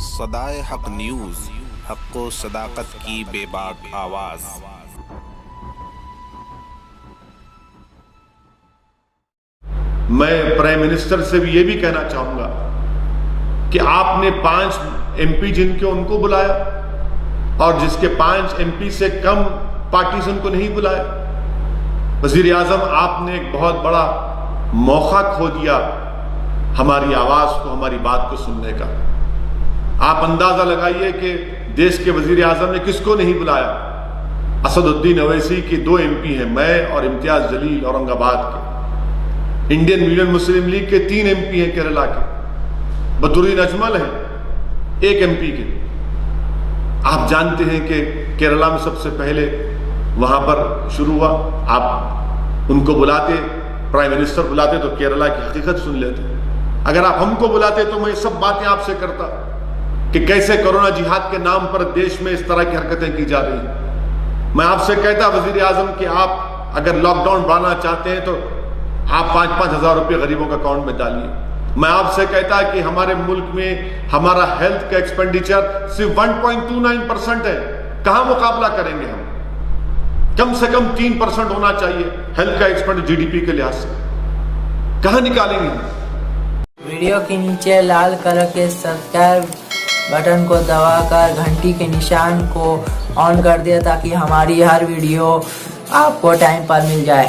صدائے حق نیوز، حق و صداقت کی بے باک آواز۔ میں پرائم منسٹر سے بھی یہ بھی کہنا چاہوں گا کہ آپ نے 5 MP جن کے ان کو بلایا اور جس کے 5 MP سے کم پارٹیز ان کو نہیں بلایا۔ وزیر اعظم آپ نے ایک بہت بڑا موقع کھو دیا ہماری آواز کو، ہماری بات کو سننے کا۔ آپ اندازہ لگائیے کہ دیش کے وزیر اعظم نے کس کو نہیں بلایا۔ اسد الدین اویسی کی 2 MP ہیں، میں اور امتیاز جلیل اورنگ آباد کے۔ انڈین یونین مسلم لیگ کے 3 MP ہیں کیرلا کے، بدرالدین اجمل ہیں 1 MP کے۔ آپ جانتے ہیں کہ کیرلا میں سب سے پہلے وہاں پر شروع ہوا، آپ ان کو بلاتے، پرائم منسٹر بلاتے تو کیرلا کی حقیقت سن لیتے۔ اگر آپ ہم کو بلاتے تو میں یہ سب باتیں آپ سے کرتا کہ کیسے کرونا جہاد کے نام پر دیش میں اس طرح کی حرکتیں کی جا رہی ہیں۔ میں آپ سے کہتا وزیر اعظم کہ آپ اگر لاک ڈاؤن بڑھانا چاہتے ہیں تو آپ 5-5 ہزار روپے غریبوں کے اکاؤنٹ میں ڈالیے۔ میں آپ سے کہتا کہ ہمارے ملک میں ہمارا ہیلتھ کا ایکسپینڈیچر صرف 1.29% ہے، کہاں مقابلہ کریں گے ہم؟ کم سے کم 3% ہونا چاہیے ہیلتھ کا ایکسپینڈیچر GDP کے لحاظ سے، کہاں نکالیں گے ہم؟ ویڈیو کے نیچے لال کلر کے سبسکرائب بٹن کو دبا کر گھنٹی کے نشان کو آن کر دیا تاکہ ہماری ہر ویڈیو آپ کو ٹائم پر مل جائے۔